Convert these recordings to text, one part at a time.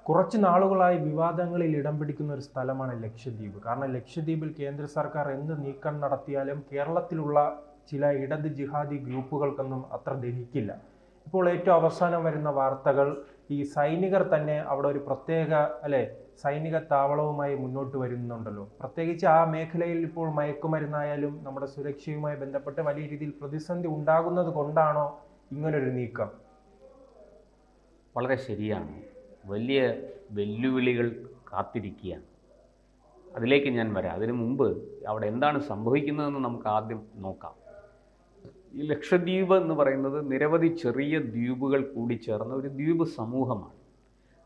കുറച്ച് നാളുകളായി വിവാദങ്ങളിൽ ഇടം പിടിക്കുന്ന ഒരു സ്ഥലമാണ് ലക്ഷദ്വീപ്. കാരണം ലക്ഷദ്വീപിൽ കേന്ദ്ര സർക്കാർ എന്ത് നീക്കം നടത്തിയാലും കേരളത്തിലുള്ള ചില ഇടത് ജിഹാദി ഗ്രൂപ്പുകൾക്കൊന്നും അത്ര ദഹിക്കില്ല. ഇപ്പോൾ ഏറ്റവും അവസാനം വരുന്ന വാർത്തകൾ ഈ സൈനികർ തന്നെ അവിടെ ഒരു പ്രത്യേക സൈനിക താവളവുമായി മുന്നോട്ട് വരുന്നുണ്ടല്ലോ. പ്രത്യേകിച്ച് ആ മേഖലയിൽ ഇപ്പോൾ മയക്കുമരുന്നായാലും നമ്മുടെ സുരക്ഷയുമായി ബന്ധപ്പെട്ട് വലിയ രീതിയിൽ പ്രതിസന്ധി ഉണ്ടാകുന്നത് കൊണ്ടാണോ ഇങ്ങനൊരു നീക്കം? വളരെ ശരിയാണ്. വലിയ വെല്ലുവിളികൾ കാത്തിരിക്കുകയാണ്. അതിലേക്ക് ഞാൻ വരാം. അതിനു മുമ്പ് അവിടെ എന്താണ് സംഭവിക്കുന്നതെന്ന് നമുക്ക് ആദ്യം നോക്കാം. ഈ ലക്ഷദ്വീപ് എന്ന് പറയുന്നത് നിരവധി ചെറിയ ദ്വീപുകൾ കൂടിച്ചേർന്ന ഒരു ദ്വീപ് സമൂഹമാണ്.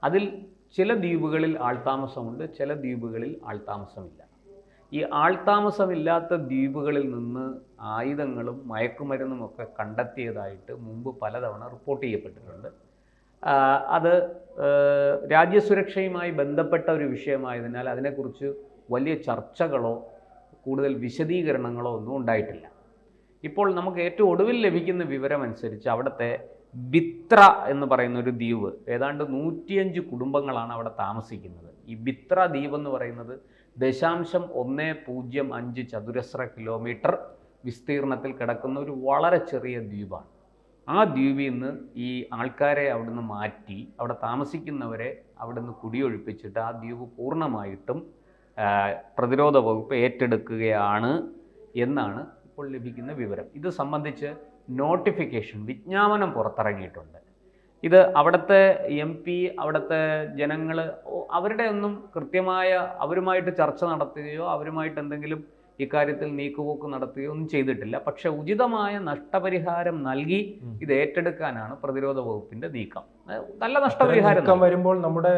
അതിൽ ചില ദ്വീപുകളിൽ ആൾതാമസമുണ്ട്, ചില ദ്വീപുകളിൽ ആൾതാമസമില്ല. ഈ ആൾതാമസമില്ലാത്ത ദ്വീപുകളിൽ നിന്ന് ആയുധങ്ങളും മയക്കുമരുന്നും ഒക്കെ കണ്ടെത്തിയതായിട്ട് മുമ്പ് പലതവണ റിപ്പോർട്ട് ചെയ്യപ്പെട്ടിട്ടുണ്ട്. അത് രാജ്യസുരക്ഷയുമായി ബന്ധപ്പെട്ട ഒരു വിഷയമായതിനാൽ അതിനെക്കുറിച്ച് വലിയ ചർച്ചകളോ കൂടുതൽ വിശദീകരണങ്ങളോ ഒന്നും ഉണ്ടായിട്ടില്ല. ഇപ്പോൾ നമുക്ക് ഏറ്റവും ഒടുവിൽ ലഭിക്കുന്ന വിവരമനുസരിച്ച് അവിടുത്തെ ബിത്ര എന്ന് പറയുന്ന ഒരു ദ്വീപ്, ഏതാണ്ട് 105 കുടുംബങ്ങളാണ് അവിടെ താമസിക്കുന്നത്. ഈ ബിത്ര ദ്വീപ് എന്ന് പറയുന്നത് 0.105 ചതുരശ്ര കിലോമീറ്റർ വിസ്തീർണത്തിൽ കിടക്കുന്ന ഒരു വളരെ ചെറിയ ദ്വീപാണ്. ആ ദ്വീപിൽ നിന്ന് ഈ ആൾക്കാരെ അവിടുന്ന് മാറ്റി അവിടെ താമസിക്കുന്നവരെ അവിടുന്ന് കുടിയൊഴിപ്പിച്ചിട്ട് ആ ദ്വീപ് പൂർണ്ണമായിട്ടും പ്രതിരോധ വകുപ്പ് ഏറ്റെടുക്കുകയാണ് എന്നാണ് ഇപ്പോൾ ലഭിക്കുന്ന വിവരം. ഇത് സംബന്ധിച്ച് നോട്ടിഫിക്കേഷൻ, വിജ്ഞാപനം പുറത്തിറങ്ങിയിട്ടുണ്ട്. ഇത് അവിടുത്തെ MP, അവിടുത്തെ ജനങ്ങൾ അവരുടെ ഒന്നും കൃത്യമായ അവരുമായിട്ട് ചർച്ച നടത്തുകയോ അവരുമായിട്ട് എന്തെങ്കിലും ഇക്കാര്യത്തിൽ നീക്കുപോക്ക് നടത്തുകയോ ഒന്നും ചെയ്തിട്ടില്ല. പക്ഷെ ഉചിതമായ നഷ്ടപരിഹാരം നൽകി ഇത് ഏറ്റെടുക്കാനാണ് പ്രതിരോധ വകുപ്പിന്റെ നീക്കം. നല്ല നഷ്ടപരിഹാരം വരുമ്പോൾ നമ്മുടെ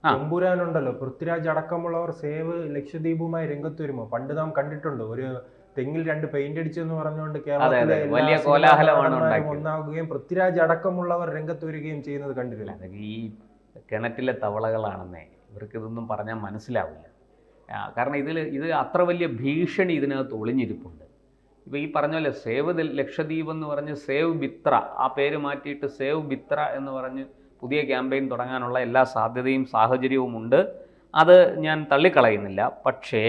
തമ്പുരാനുണ്ടല്ലോ, പൃഥ്വിരാജ് അടക്കമുള്ളവർ സേവ് ലക്ഷദ്വീപുമായി രംഗത്ത് വരുമോ? പണ്ട് നാം കണ്ടിട്ടുണ്ട്, ഒരു തെങ്ങിൽ 2 പെയിന്റ് അടിച്ചെന്ന് പറഞ്ഞുകൊണ്ട് കേരളത്തിലെ വലിയ കോലാഹലമാണ് ഒന്നാകുകയും പൃഥ്വിരാജ് അടക്കമുള്ളവർ രംഗത്ത് വരികയും ചെയ്യുന്നത് കണ്ടിട്ടില്ല. ഈ കിണറ്റിലെ തവളകളാണെന്നേ, ഇവർക്ക് ഇതൊന്നും പറഞ്ഞാൽ മനസ്സിലാവില്ല. കാരണം ഇത് അത്ര വലിയ ഭീഷണി ഇതിനകത്ത് ഒളിഞ്ഞിരിപ്പുണ്ട്. ഇപ്പോൾ ഈ പറഞ്ഞ പോലെ സേവ് ലക്ഷദ്വീപ് എന്ന് പറഞ്ഞ് സേവ് ബിത്ര, ആ പേര് മാറ്റിയിട്ട് സേവ് ബിത്ര എന്ന് പറഞ്ഞ് പുതിയ ക്യാമ്പയിൻ തുടങ്ങാനുള്ള എല്ലാ സാധ്യതയും സാഹചര്യവും ഉണ്ട്. അത് ഞാൻ തള്ളിക്കളയുന്നില്ല. പക്ഷേ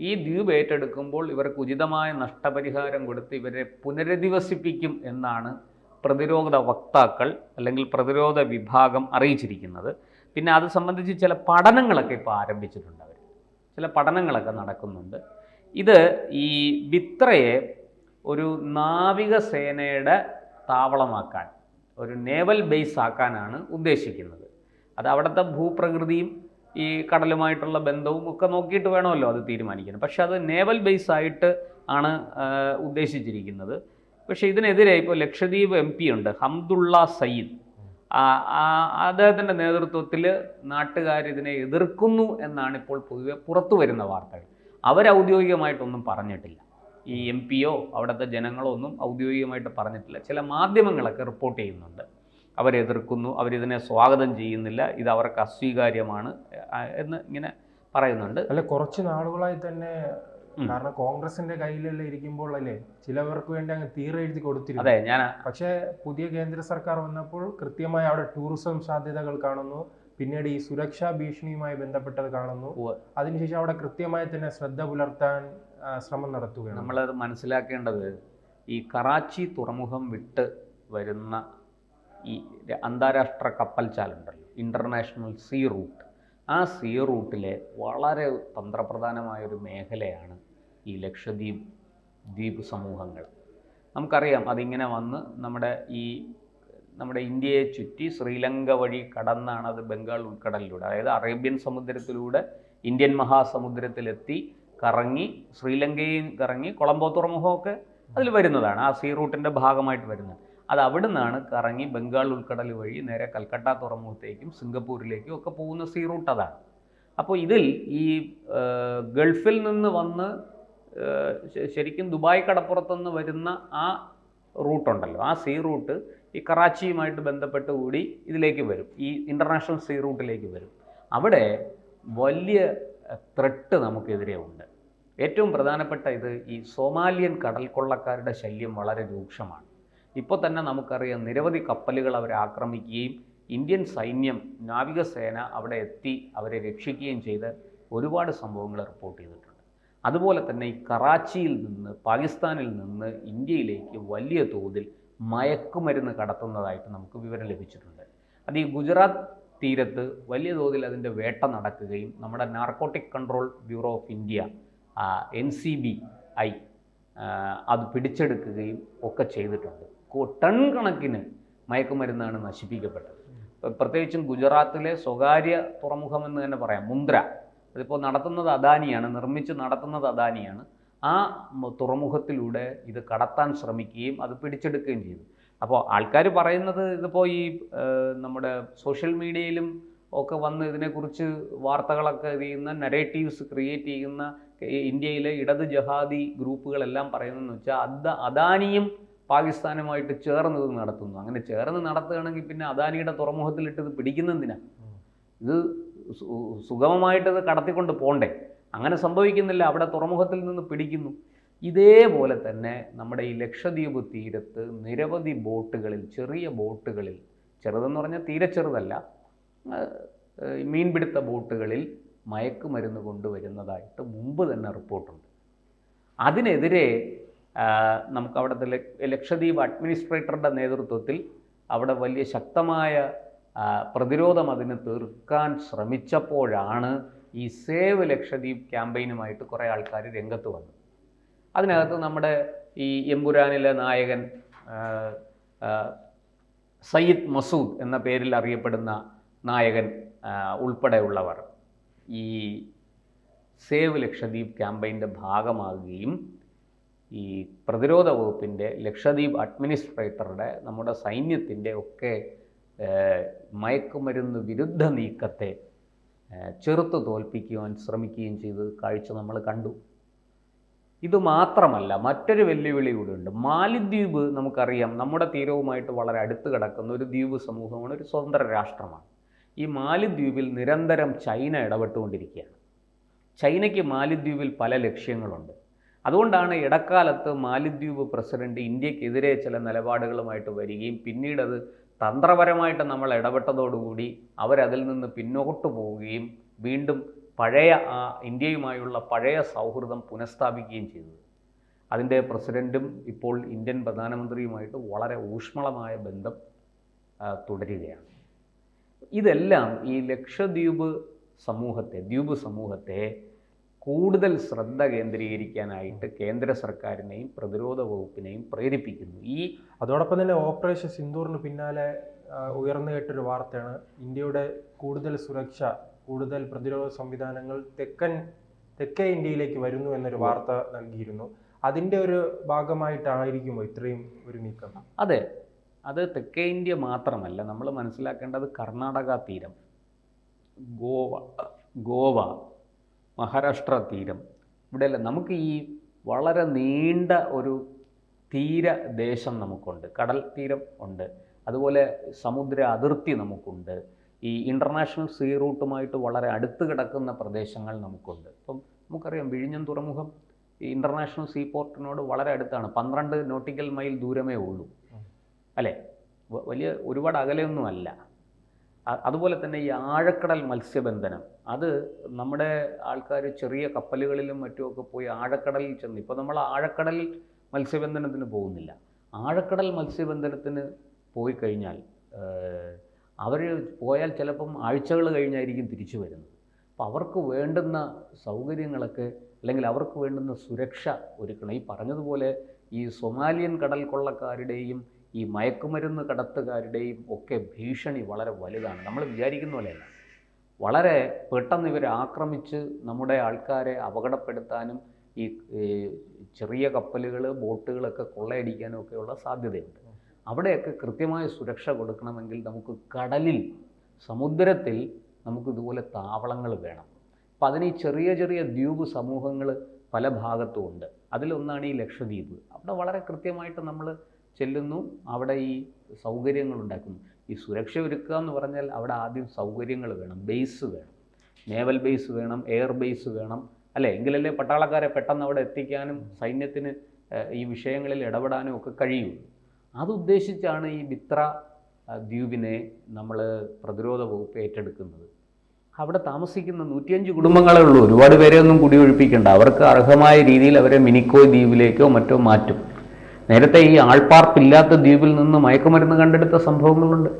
ഈ ദ്വീപ് ഏറ്റെടുക്കുമ്പോൾ ഇവർക്ക് ഉചിതമായ നഷ്ടപരിഹാരം കൊടുത്ത് ഇവരെ പുനരധിവസിപ്പിക്കും എന്നാണ് പ്രതിരോധ വക്താക്കൾ അല്ലെങ്കിൽ പ്രതിരോധ വിഭാഗം അറിയിച്ചിരിക്കുന്നത്. പിന്നെ അത് സംബന്ധിച്ച് ചില പഠനങ്ങളൊക്കെ ഇപ്പോൾ ആരംഭിച്ചിട്ടുണ്ട്. ചില പഠനങ്ങളൊക്കെ നടക്കുന്നുണ്ട്. ഇത് ഈ ബിത്രയെ ഒരു നാവികസേനയുടെ താവളമാക്കാൻ, ഒരു നേവൽ ബേസ് ആക്കാനാണ് ഉദ്ദേശിക്കുന്നത്. അത് അവിടുത്തെ ഭൂപ്രകൃതിയും ഈ കടലുമായിട്ടുള്ള ബന്ധവും ഒക്കെ നോക്കിയിട്ട് വേണമല്ലോ അത് തീരുമാനിക്കുന്നത്. പക്ഷെ അത് നേവൽ ബേസ് ആയിട്ട് ആണ് ഉദ്ദേശിച്ചിരിക്കുന്നത്. പക്ഷേ ഇതിനെതിരെ ഇപ്പോൾ ലക്ഷദ്വീപ് MP ഉണ്ട്, ഹംദുള്ള സയ്യിദ്. അദ്ദേഹത്തിൻ്റെ നേതൃത്വത്തിൽ നാട്ടുകാരിതിനെ എതിർക്കുന്നു എന്നാണ് ഇപ്പോൾ പൊതുവെ പുറത്തു വരുന്ന വാർത്തകൾ. അവരൗദ്യോഗികമായിട്ടൊന്നും പറഞ്ഞിട്ടില്ല. ഈ MP-യോ അവിടുത്തെ ജനങ്ങളോ ഒന്നും ഔദ്യോഗികമായിട്ട് പറഞ്ഞിട്ടില്ല. ചില മാധ്യമങ്ങളൊക്കെ റിപ്പോർട്ട് ചെയ്യുന്നുണ്ട്, അവരെതിർക്കുന്നു, അവരിതിനെ സ്വാഗതം ചെയ്യുന്നില്ല, ഇത് അവർക്ക് അസ്വീകാര്യമാണ് എന്ന് ഇങ്ങനെ പറയുന്നുണ്ട്. കുറച്ച് നാളുകളായി തന്നെ, കാരണം കോൺഗ്രസിന്റെ കയ്യിലല്ലേ ഇരിക്കുമ്പോൾ ചിലവർക്ക് വേണ്ടി അങ്ങ് തീരെഴുതി കൊടുത്തിരുന്നു. പക്ഷേ പുതിയ കേന്ദ്ര സർക്കാർ വന്നപ്പോൾ കൃത്യമായി അവിടെ ടൂറിസം സാധ്യതകൾ കാണുന്നു, പിന്നീട് ഈ സുരക്ഷാ ഭീഷണിയുമായി ബന്ധപ്പെട്ടത് കാണുന്നു. അതിനുശേഷം അവിടെ കൃത്യമായി തന്നെ ശ്രദ്ധ പുലർത്താൻ ശ്രമം നടത്തുകയാണ്. നമ്മളത് മനസ്സിലാക്കേണ്ടത്, ഈ കറാച്ചി തുറമുഖം വിട്ട് വരുന്ന ഈ അന്താരാഷ്ട്ര കപ്പൽ ചാലുണ്ടല്ലോ, ഇൻ്റർനാഷണൽ സീ റൂട്ട്, ആ സീ റൂട്ടിലെ വളരെ തന്ത്രപ്രധാനമായൊരു മേഖലയാണ് ഈ ലക്ഷദ്വീപ് ദ്വീപ് സമൂഹങ്ങൾ. നമുക്കറിയാം, അതിങ്ങനെ വന്ന് നമ്മുടെ ഇന്ത്യയെ ചുറ്റി ശ്രീലങ്ക വഴി കടന്നാണ് അത് ബംഗാൾ ഉൾക്കടലിലൂടെ, അതായത് അറേബ്യൻ സമുദ്രത്തിലൂടെ ഇന്ത്യൻ മഹാസമുദ്രത്തിലെത്തി കറങ്ങി ശ്രീലങ്കയും കറങ്ങി കൊളംബോ തുറമുഖമൊക്കെ അതിൽ വരുന്നതാണ്, ആ സീ റൂട്ടിൻ്റെ ഭാഗമായിട്ട് വരുന്നത്. അത് അവിടെ നിന്നാണ് കറങ്ങി ബംഗാൾ ഉൾക്കടൽ വഴി നേരെ കൽക്കട്ട തുറമുഖത്തേക്കും സിംഗപ്പൂരിലേക്കും ഒക്കെ പോകുന്ന സീ റൂട്ട് അതാണ്. അപ്പോൾ ഇതിൽ ഈ ഗൾഫിൽ നിന്ന് വന്ന് ശരിക്കും ദുബായ് കടപ്പുറത്തുനിന്ന് വരുന്ന ആ റൂട്ടുണ്ടല്ലോ, ആ സീ റൂട്ട് ഈ കറാച്ചിയുമായിട്ട് ബന്ധപ്പെട്ട് കൂടി ഇതിലേക്ക് വരും, ഈ ഇൻ്റർനാഷണൽ സീ റൂട്ടിലേക്ക് വരും. അവിടെ വലിയ ത്രെട്ട് നമുക്കെതിരെ ഉണ്ട്. ഏറ്റവും പ്രധാനപ്പെട്ട ഇത് ഈ സോമാലിയൻ കടൽ കൊള്ളക്കാരുടെ ശല്യം വളരെ രൂക്ഷമാണ്. ഇപ്പോൾ തന്നെ നമുക്കറിയാം, നിരവധി കപ്പലുകൾ അവരെ ആക്രമിക്കുകയും ഇന്ത്യൻ സൈന്യം, നാവികസേന അവിടെ എത്തി അവരെ രക്ഷിക്കുകയും ചെയ്ത് ഒരുപാട് സംഭവങ്ങൾ റിപ്പോർട്ട് ചെയ്തിട്ടുണ്ട്. അതുപോലെ തന്നെ ഈ കറാച്ചിയിൽ നിന്ന്, പാകിസ്ഥാനിൽ നിന്ന് ഇന്ത്യയിലേക്ക് വലിയ തോതിൽ മയക്കുമരുന്ന് കടത്തുന്നതായിട്ട് നമുക്ക് വിവരം ലഭിച്ചിട്ടുണ്ട്. അത് ഈ ഗുജറാത്ത് തീരത്ത് വലിയ തോതിൽ അതിൻ്റെ വേട്ട നടക്കുകയും നമ്മുടെ narcotic control bureau of India NCBI അത് പിടിച്ചെടുക്കുകയും ഒക്കെ ചെയ്തിട്ടുണ്ട്. ടൺ കണക്കിന് മയക്കുമരുന്നാണ് നശിപ്പിക്കപ്പെട്ടത്. പ്രത്യേകിച്ചും ഗുജറാത്തിലെ സ്വകാര്യ തുറമുഖമെന്ന് തന്നെ പറയാം, മുന്ദ്ര. അതിപ്പോൾ നടത്തുന്നത് അദാനിയാണ്, നിർമ്മിച്ച് നടത്തുന്നത് അദാനിയാണ്. ആ തുറമുഖത്തിലൂടെ ഇത് കടത്താൻ ശ്രമിക്കുകയും അത് പിടിച്ചെടുക്കുകയും ചെയ്തു. അപ്പോൾ ആൾക്കാർ പറയുന്നത്, ഇതിപ്പോൾ ഈ നമ്മുടെ സോഷ്യൽ മീഡിയയിലും ഒക്കെ വന്ന് ഇതിനെക്കുറിച്ച് വാർത്തകളൊക്കെ ചെയ്യുന്ന, നരേറ്റീവ്സ് ക്രിയേറ്റ് ചെയ്യുന്ന ഇന്ത്യയിലെ ഇടത് ജഹാദി ഗ്രൂപ്പുകളെല്ലാം പറയുന്നതെന്ന് വെച്ചാൽ അദാനിയും പാകിസ്ഥാനുമായിട്ട് ചേർന്ന് ഇത് നടത്തുന്നു. അങ്ങനെ ചേർന്ന് നടത്തുകയാണെങ്കിൽ പിന്നെ അദാനിയുടെ തുറമുഖത്തിലിട്ട് ഇത് പിടിക്കുന്നതിനാ? ഇത് സുഗമമായിട്ടത് കടത്തിക്കൊണ്ട് പോണ്ടേ? അങ്ങനെ സംഭവിക്കുന്നില്ല, അവിടെ തുറമുഖത്തിൽ നിന്ന് പിടിക്കുന്നു. ഇതേപോലെ തന്നെ നമ്മുടെ ഈ ലക്ഷദ്വീപ് തീരത്ത് നിരവധി ബോട്ടുകളിൽ, ചെറിയ ബോട്ടുകളിൽ, ചെറുതെന്ന് പറഞ്ഞാൽ തീരെ ചെറുതല്ല, മീൻപിടുത്ത ബോട്ടുകളിൽ മയക്കുമരുന്ന് കൊണ്ടുവരുന്നതായിട്ട് മുമ്പ് തന്നെ റിപ്പോർട്ടുണ്ട്. അതിനെതിരെ നമുക്ക് അവിടുത്തെ ലക്ഷദ്വീപ് അഡ്മിനിസ്ട്രേറ്ററുടെ നേതൃത്വത്തിൽ അവിടെ വലിയ ശക്തമായ പ്രതിരോധം അതിന് തീർക്കാൻ ശ്രമിച്ചപ്പോഴാണ് ഈ സേവ് ലക്ഷദ്വീപ് ക്യാമ്പയിനുമായിട്ട് കുറേ ആൾക്കാർ രംഗത്ത് വന്നു. അതിനകത്ത് നമ്മുടെ ഈ എമ്പുരാനിലെ നായകൻ സയ്യിദ് മസൂദ് എന്ന പേരിൽ അറിയപ്പെടുന്ന നായകൻ ഉൾപ്പെടെയുള്ളവർ ഈ സേവ് ലക്ഷദ്വീപ് ക്യാമ്പയിൻ്റെ ഭാഗമാകുകയും ഈ പ്രതിരോധ വകുപ്പിൻ്റെ, ലക്ഷദ്വീപ് അഡ്മിനിസ്ട്രേറ്ററുടെ, നമ്മുടെ സൈന്യത്തിൻ്റെ ഒക്കെ മയക്കുമരുന്ന് വിരുദ്ധ നീക്കത്തെ ചെറുത്തു തോൽപ്പിക്കുവാൻ ശ്രമിക്കുകയും ചെയ്ത് കാഴ്ച നമ്മൾ കണ്ടു. ഇതുമാത്രമല്ല, മറ്റൊരു വെല്ലുവിളി കൂടെ ഉണ്ട്. മാലിദ്വീപ് നമുക്കറിയാം, നമ്മുടെ തീരവുമായിട്ട് വളരെ അടുത്ത് കിടക്കുന്ന ഒരു ദ്വീപ് സമൂഹമാണ്, ഒരു സ്വതന്ത്ര രാഷ്ട്രമാണ്. ഈ മാലിദ്വീപിൽ നിരന്തരം ചൈന ഇടപെട്ടുകൊണ്ടിരിക്കുകയാണ്. ചൈനയ്ക്ക് മാലിദ്വീപിൽ പല ലക്ഷ്യങ്ങളുണ്ട്. അതുകൊണ്ടാണ് ഇടക്കാലത്ത് മാലിദ്വീപ് പ്രസിഡന്റ് ഇന്ത്യക്കെതിരെ ചില നിലപാടുകളുമായിട്ട് വരികയും പിന്നീട് അത് തന്ത്രപരമായിട്ട് നമ്മൾ ഇടപെട്ടതോടുകൂടി അവരതിൽ നിന്ന് പിന്നോട്ട് പോവുകയും വീണ്ടും പഴയ ഇന്ത്യയുമായുള്ള പഴയ സൗഹൃദം പുനഃസ്ഥാപിക്കുകയും ചെയ്തത്. അതിൻ്റെ പ്രസിഡൻറ്റും ഇപ്പോൾ ഇന്ത്യൻ പ്രധാനമന്ത്രിയുമായിട്ട് വളരെ ഊഷ്മളമായ ബന്ധം തുടരുകയാണ്. ഇതെല്ലാം ഈ ലക്ഷദ്വീപ് സമൂഹത്തെ കൂടുതൽ ശ്രദ്ധ കേന്ദ്രീകരിക്കാനായിട്ട് കേന്ദ്ര സർക്കാരിനെയും പ്രതിരോധ വകുപ്പിനെയും പ്രേരിപ്പിക്കുന്നു. അതോടൊപ്പം തന്നെ ഓപ്പറേഷൻ സിന്ദൂറിന് പിന്നാലെ ഉയർന്നു കേട്ടൊരു വാർത്തയാണ്, ഇന്ത്യയുടെ കൂടുതൽ സുരക്ഷ, കൂടുതൽ പ്രതിരോധ സംവിധാനങ്ങൾ തെക്കേ ഇന്ത്യയിലേക്ക് വരുന്നു എന്നൊരു വാർത്ത നൽകിയിരുന്നു. അതിൻ്റെ ഒരു ഭാഗമായിട്ടായിരിക്കുമോ ഇത്രയും ഒരു നീക്കം? അതെ, അത് തെക്കേ ഇന്ത്യ മാത്രമല്ല, നമ്മൾ മനസ്സിലാക്കേണ്ടത് കർണാടക തീരം, ഗോവ, മഹാരാഷ്ട്ര തീരം, ഇവിടെയല്ല നമുക്ക് ഈ വളരെ നീണ്ട ഒരു തീരദേശം നമുക്കുണ്ട്, കടൽ തീരം ഉണ്ട്, അതുപോലെ സമുദ്ര അതിർത്തി നമുക്കുണ്ട്, ഈ ഇൻ്റർനാഷണൽ സീ റൂട്ടുമായിട്ട് വളരെ അടുത്ത് കിടക്കുന്ന പ്രദേശങ്ങൾ നമുക്കുണ്ട്. ഇപ്പം നമുക്കറിയാം, വിഴിഞ്ഞം തുറമുഖം ഈ ഇൻ്റർനാഷണൽ സീ പോർട്ടിനോട് വളരെ അടുത്താണ്, 12 നോട്ടിക്കൽ മൈൽ ദൂരമേ ഉള്ളൂ, അല്ലേ? വലിയ ഒരുപാട് അകലെയൊന്നുമല്ല. അതുപോലെ തന്നെ ഈ ആഴക്കടൽ മത്സ്യബന്ധനം, അത് നമ്മുടെ ആൾക്കാർ ചെറിയ കപ്പലുകളിലും മറ്റുമൊക്കെ പോയി ആഴക്കടലിൽ ചെന്ന്, ഇപ്പോൾ നമ്മൾ ആഴക്കടൽ മത്സ്യബന്ധനത്തിന് പോകുന്നില്ല, ആഴക്കടൽ മത്സ്യബന്ധനത്തിന് പോയി കഴിഞ്ഞാൽ അവർ പോയാൽ ചിലപ്പം ആഴ്ചകൾ കഴിഞ്ഞായിരിക്കും തിരിച്ചു വരുന്നത്. അപ്പോൾ അവർക്ക് വേണ്ടുന്ന സൗകര്യങ്ങളൊക്കെ, അല്ലെങ്കിൽ അവർക്ക് വേണ്ടുന്ന സുരക്ഷ ഒരുക്കണം. ഈ പറഞ്ഞതുപോലെ ഈ സൊമാലിയൻ കടൽ കൊള്ളക്കാരുടെയും ഈ മയക്കുമരുന്ന് കടത്തുകാരുടെയും ഒക്കെ ഭീഷണി വളരെ വലുതാണ്. നമ്മൾ വിചാരിക്കുന്ന പോലെയല്ല. വളരെ പെട്ടെന്ന് ഇവരെ ആക്രമിച്ച് നമ്മുടെ ആൾക്കാരെ അപകടപ്പെടുത്താനും ഈ ചെറിയ കപ്പലുകൾ, ബോട്ടുകളൊക്കെ കൊള്ളയടിക്കാനും ഒക്കെയുള്ള സാധ്യതയുണ്ട്. അവിടെയൊക്കെ കൃത്യമായ സുരക്ഷ കൊടുക്കണമെങ്കിൽ നമുക്ക് കടലിൽ, സമുദ്രത്തിൽ നമുക്കിതുപോലെ താവളങ്ങൾ വേണം. അപ്പം അതിന് ഈ ചെറിയ ചെറിയ ദ്വീപ് സമൂഹങ്ങൾ പല ഭാഗത്തുമുണ്ട്. അതിലൊന്നാണ് ഈ ലക്ഷദ്വീപ്. അവിടെ വളരെ കൃത്യമായിട്ട് നമ്മൾ ചെല്ലുന്നു, അവിടെ ഈ സൗകര്യങ്ങൾ ഉണ്ടാക്കുന്നു. ഈ സുരക്ഷ ഒരുക്കുക എന്ന് പറഞ്ഞാൽ അവിടെ ആദ്യം സൗകര്യങ്ങൾ വേണം, ബേസ് വേണം, നേവൽ ബേസ് വേണം, എയർ ബേസ് വേണം, അല്ലേ? എങ്കിലല്ലേ പട്ടാളക്കാരെ പെട്ടെന്ന് അവിടെ എത്തിക്കാനും സൈന്യത്തിന് ഈ വിഷയങ്ങളിൽ ഇടപെടാനും ഒക്കെ കഴിയുള്ളൂ. അതുദ്ദേശിച്ചാണ് ഈ ബിത്ര ദ്വീപിനെ നമ്മൾ പ്രതിരോധ വകുപ്പ് ഏറ്റെടുക്കുന്നത്. അവിടെ താമസിക്കുന്ന 105 കുടുംബങ്ങളേ ഉള്ളൂ. ഒരുപാട് പേരെ ഒന്നും കുടിയൊഴിപ്പിക്കേണ്ട. അവർക്ക് അർഹമായ രീതിയിൽ അവരെ മിനിക്കോയ് ദ്വീപിലേക്കോ മറ്റോ മാറ്റും. നേരത്തെ ഈ ആൾപ്പാർപ്പില്ലാത്ത ദ്വീപിൽ നിന്ന് മയക്കുമരുന്ന് കണ്ടെടുത്ത സംഭവങ്ങളുണ്ട്.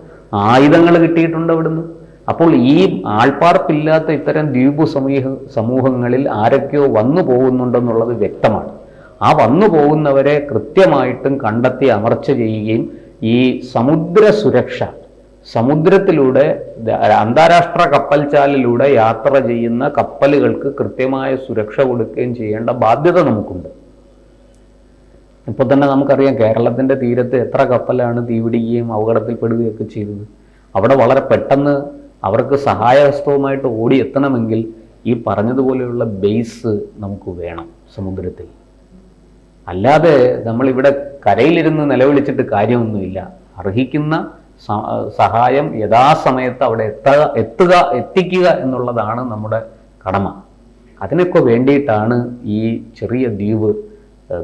ആയുധങ്ങൾ കിട്ടിയിട്ടുണ്ട് അവിടുന്ന്. അപ്പോൾ ഈ ആൾപ്പാർപ്പില്ലാത്ത ഇത്തരം ദ്വീപ് സമൂഹങ്ങളിൽ ആരൊക്കെയോ വന്നു പോകുന്നുണ്ടെന്നുള്ളത് വ്യക്തമാണ്. ആ വന്നു പോകുന്നവരെ കൃത്യമായിട്ടും കണ്ടെത്തി അമർച്ച ചെയ്യുകയും ഈ സമുദ്ര സുരക്ഷ, സമുദ്രത്തിലൂടെ അന്താരാഷ്ട്ര കപ്പൽച്ചാലിലൂടെ യാത്ര ചെയ്യുന്ന കപ്പലുകൾക്ക് കൃത്യമായ സുരക്ഷ കൊടുക്കുകയും ചെയ്യേണ്ട ബാധ്യത നമുക്കുണ്ട്. ഇപ്പോൾ തന്നെ നമുക്കറിയാം കേരളത്തിൻ്റെ തീരത്ത് എത്ര കപ്പലാണ് തീപിടിക്കുകയും അപകടത്തിൽപ്പെടുകയൊക്കെ ചെയ്തത്. അവിടെ വളരെ പെട്ടെന്ന് അവർക്ക് സഹായഹസ്തവുമായിട്ട് ഓടിയെത്തണമെങ്കിൽ ഈ പറഞ്ഞതുപോലെയുള്ള ബേസ് നമുക്ക് വേണം സമുദ്രത്തിൽ. അല്ലാതെ നമ്മളിവിടെ കരയിലിരുന്ന് നിലവിളിച്ചിട്ട് കാര്യമൊന്നുമില്ല. അർഹിക്കുന്ന സഹായം യഥാസമയത്ത് അവിടെ എത്തിക്കുക എന്നുള്ളതാണ് നമ്മുടെ കടമ. അതിനൊക്കെ വേണ്ടിയിട്ടാണ് ഈ ചെറിയ ദ്വീപ്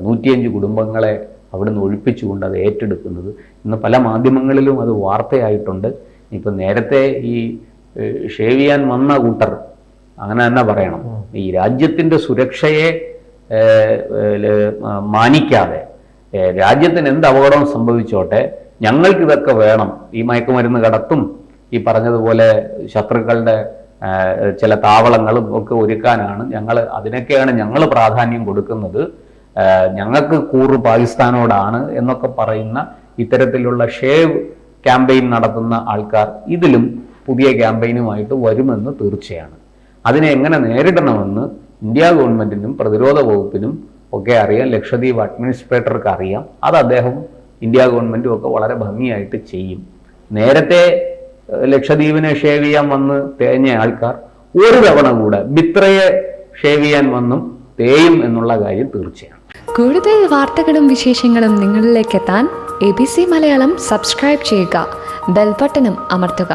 105 കുടുംബങ്ങളെ അവിടുന്ന് ഒഴിപ്പിച്ചുകൊണ്ട് അത് ഏറ്റെടുക്കുന്നത്. ഇന്ന് പല മാധ്യമങ്ങളിലും അത് വാർത്തയായിട്ടുണ്ട്. ഇപ്പം നേരത്തെ ഈ ഷേവ് ചെയ്യാൻ വന്ന കൂട്ടർ, അങ്ങനെ തന്നെ പറയണം, ഈ രാജ്യത്തിൻ്റെ സുരക്ഷയെ മാനിക്കാതെ രാജ്യത്തിന് എന്ത് അപകടവും സംഭവിച്ചോട്ടെ, ഞങ്ങൾക്കിതൊക്കെ വേണം, ഈ മയക്കുമരുന്ന് കടത്തും ഈ പറഞ്ഞതുപോലെ ശത്രുക്കളുടെ ചില താവളങ്ങളും ഒക്കെ ഒരുക്കാനാണ് അതിനൊക്കെയാണ് ഞങ്ങൾ പ്രാധാന്യം കൊടുക്കുന്നത്, ഞങ്ങൾക്ക് കൂറ് പാകിസ്ഥാനോടാണ് എന്നൊക്കെ പറയുന്ന ഇത്തരത്തിലുള്ള ഷേവ് ക്യാമ്പയിൻ നടത്തുന്ന ആൾക്കാർ ഇതിലും പുതിയ ക്യാമ്പയിനുമായിട്ട് വരുമെന്ന് തീർച്ചയാണ്. അതിനെ എങ്ങനെ നേരിടണമെന്ന് ഇന്ത്യ ഗവൺമെൻറ്റിനും പ്രതിരോധ വകുപ്പിനും ഒക്കെ അറിയാം, ലക്ഷദ്വീപ് അഡ്മിനിസ്ട്രേറ്റർക്ക് അറിയാം. അത് അദ്ദേഹം ഇന്ത്യ ഗവൺമെൻറ്റും ഒക്കെ വളരെ ഭംഗിയായിട്ട് ചെയ്യും. നേരത്തെ ലക്ഷദ്വീപിനെ ഷേവ് ചെയ്യാൻ വന്ന് തേഞ്ഞ ആൾക്കാർ ഒരു തവണ കൂടെ ബിത്രയെ ഷേവ് ചെയ്യാൻ വന്നും തേയും എന്നുള്ള കാര്യം തീർച്ചയാണ്. കൂടുതൽ വാർത്തകളും വിശേഷങ്ങളും നിങ്ങളിലേക്ക് എത്താൻ ABC മലയാളം സബ്സ്ക്രൈബ് ചെയ്യുക, ബെൽ ബട്ടണും അമർത്തുക.